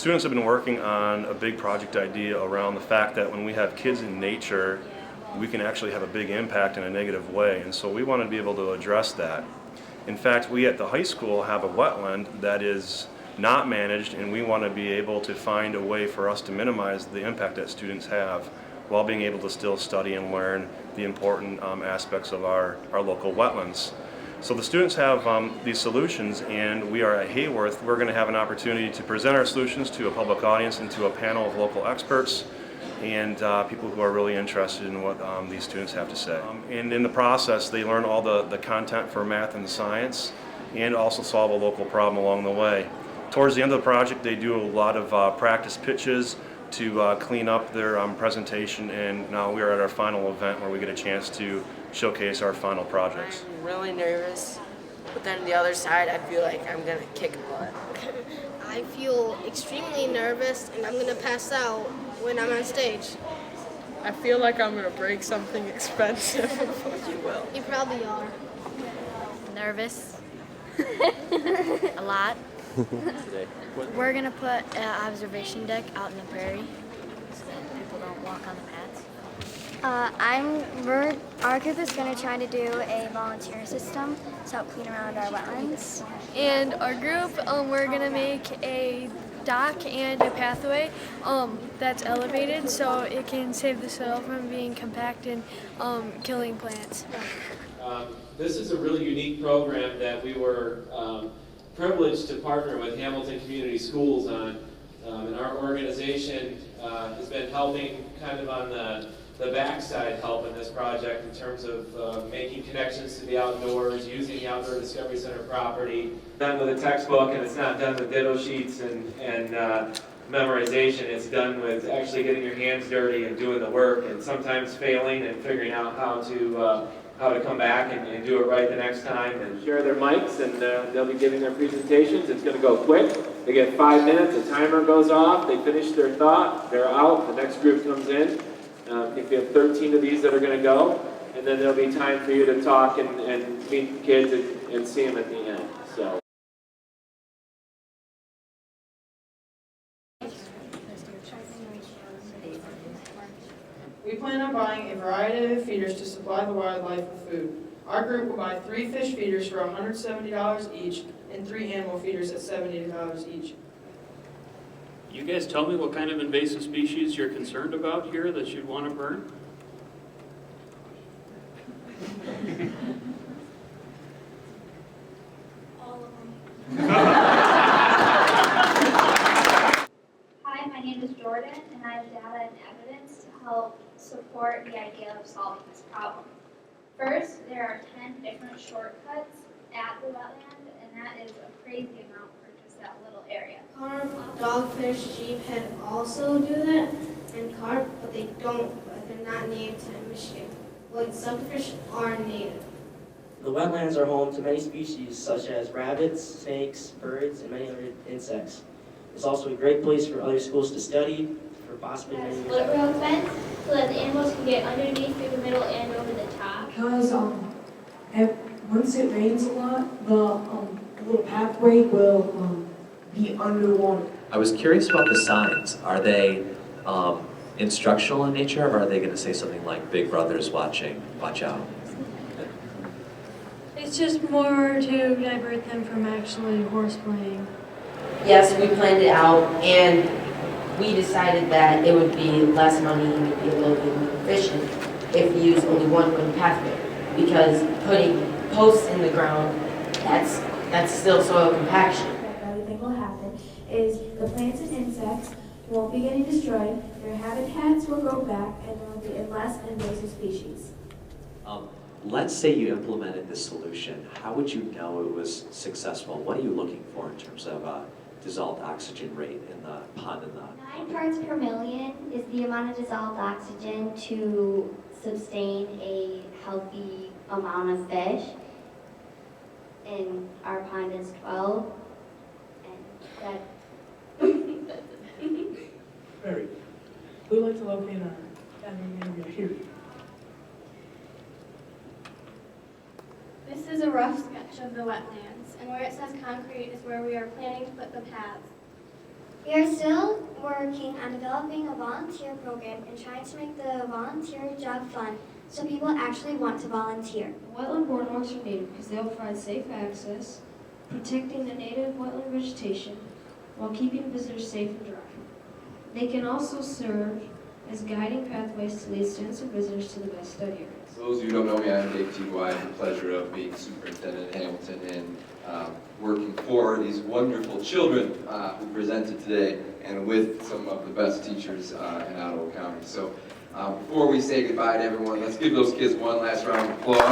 students have been working on a big project idea around the fact that when we have kids in nature, we can actually have a big impact in a negative way, and so we want to be able to address that. In fact, we at the high school have a wetland that is not managed, and we want to be able to find a way for us to minimize the impact that students have while being able to still study and learn the important aspects of our local wetlands. So the students have these solutions, and we are at Hayworth. We're going to have an opportunity to present our solutions to a public audience and to a panel of local experts and people who are really interested in what these students have to say. And in the process, they learn all the content for math and science and also solve a local problem along the way. Towards the end of the project, they do a lot of practice pitches to clean up their presentation, and now we are at our final event where we get a chance to showcase our final projects. I'm really nervous, but then the other side, I feel like I'm going to kick butt. I feel extremely nervous and I'm going to pass out when I'm on stage. I feel like I'm going to break something expensive. You will. You probably are. Nervous. A lot. We're going to put an observation deck out in the prairie so that people don't walk on the paths. Our group is going to try to do a volunteer system to help clean around our wetlands. And our group, we're going to make a dock and a pathway that's elevated so it can save the soil from being compacted and killing plants. This is a really unique program that we were privileged to partner with Hamilton Community Schools on. And our organization has been helping kind of on the backside help in this project in terms of making connections to the outdoors, using the Outdoor Discovery Center property. Done with a textbook, and it's not done with ditto sheets and memorization. It's done with actually getting your hands dirty and doing the work, and sometimes failing and figuring out how to come back and do it right the next time. And share their mics, and they'll be giving their presentations. It's going to go quick. They get 5 minutes, a timer goes off, they finish their thought, they're out, the next group comes in. I think we have 13 of these that are going to go, and then there'll be time for you to talk and meet the kids and see them at the end. So. We plan on buying a variety of feeders to supply the wildlife with food. Our group will buy 3 fish feeders for $170 each and 3 animal feeders at $70 each. You guys tell me what kind of invasive species you're concerned about here that you'd want to burn? All of them. Hi, my name is Jordan, and I have data and evidence to help support the idea of solving this problem. First, there are 10 different shortcuts at the wetland, and that is a crazy amount for just that little area. Carp, dogfish, sheephead also do that, and carp, but they don't, but they're not native to Michigan. Like suckerfish are native. The wetlands are home to many species such as rabbits, snakes, birds, and many other insects. It's also a great place for other schools to study for possibly many years. Split rail fence so that the animals can get underneath, through the middle, and over the top. Because once it rains a lot, the little pathway will be underwater. I was curious about the signs. Are they instructional in nature, or are they going to say something like "Big Brother's watching, watch out"? It's just more to divert them from actually horseplaying. Yes, we planned it out, and we decided that it would be less money and would be a little bit more efficient if we use only one pathway. Because putting posts in the ground, that's still soil compaction. Everything will happen is the plants and insects won't be getting destroyed, their habitats will grow back, and there will be less invasive species. Let's say you implemented this solution. How would you know it was successful? What are you looking for in terms of dissolved oxygen rate in the pond and the 9 parts per million is the amount of dissolved oxygen to sustain a healthy amount of fish. And our pond is 12. And that. Very. We like to locate our gathering area here. This is a rough sketch of the wetlands, and where it says concrete is where we are planning to put the paths. We are still working on developing a volunteer program and trying to make the volunteer job fun so people actually want to volunteer. Wetland boardwalks are needed because they will provide safe access, protecting the native wetland vegetation while keeping visitors safe and dry. They can also serve as guiding pathways to lead students and visitors to the best study areas. For those of you who don't know me, I'm Dave Tebow. I have the pleasure of being superintendent in Hamilton and working for these wonderful children who presented today and with some of the best teachers in Ottawa County. So before we say goodbye to everyone, let's give those kids one last round of applause.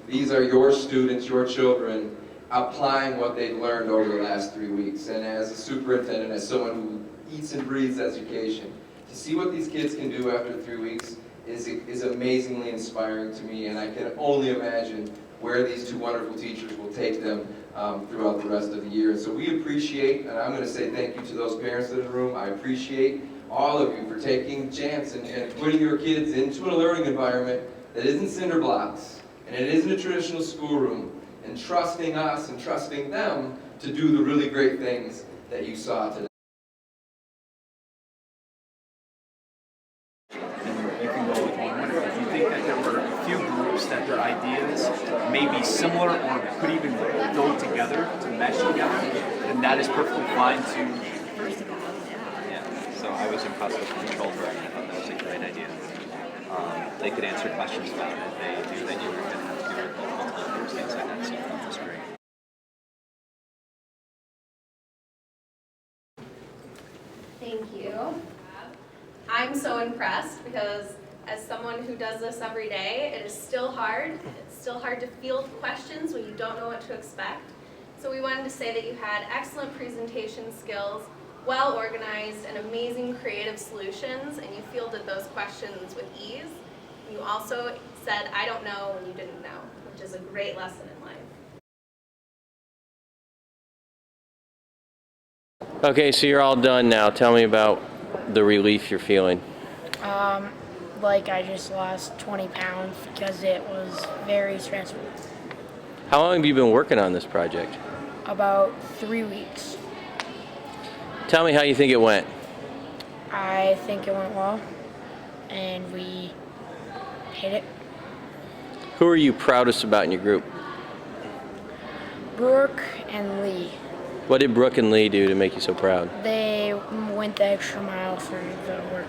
These are your students, your children, applying what they've learned over the last 3 weeks. And as a superintendent, as someone who eats and breathes education, to see what these kids can do after 3 weeks is amazingly inspiring to me, and I can only imagine where these two wonderful teachers will take them throughout the rest of the year. So we appreciate, and I'm going to say thank you to those parents in the room. I appreciate all of you for taking a chance and putting your kids into a learning environment that isn't cinder blocks, and it isn't a traditional schoolroom, and trusting us and trusting them to do the really great things that you saw today. That their ideas may be similar or could even go together to mesh together, and that is perfectly fine to. Yeah, so I was impressed with the control direction. I thought that was a great idea. They could answer questions about it. They knew that you were going to have to do it multiple times, things like that, so that was great. Thank you. I'm so impressed because as someone who does this every day, it is still hard. It's still hard to field questions when you don't know what to expect. So we wanted to say that you had excellent presentation skills, well organized, and amazing creative solutions, and you fielded those questions with ease. And you also said, I don't know when you didn't know, which is a great lesson in life. Okay, so you're all done now. Tell me about the relief you're feeling. Like I just lost 20 pounds because it was very stressful. How long have you been working on this project? About 3 weeks. Tell me how you think it went. I think it went well, and we hit it. Who are you proudest about in your group? Brooke and Lee. What did Brooke and Lee do to make you so proud? They went the extra mile for the work.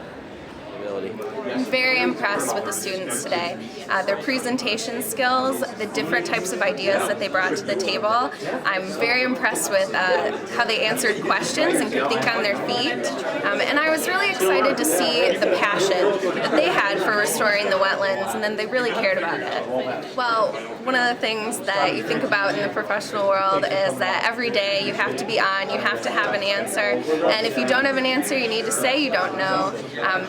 I'm very impressed with the students today. Their presentation skills, the different types of ideas that they brought to the table. I'm very impressed with how they answered questions and could think on their feet. And I was really excited to see the passion that they had for restoring the wetlands, and then they really cared about it. Well, one of the things that you think about in the professional world is that every day you have to be on, you have to have an answer, and if you don't have an answer, you need to say you don't know.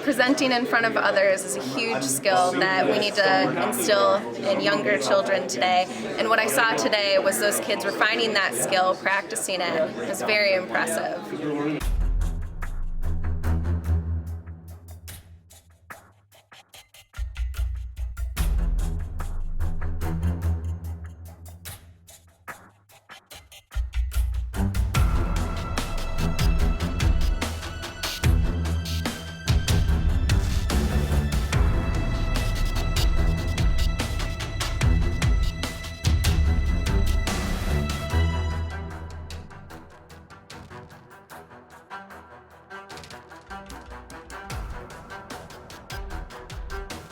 Presenting in front of others is a huge skill that we need to instill in younger children today. And what I saw today was those kids refining that skill, practicing it. It was very impressive.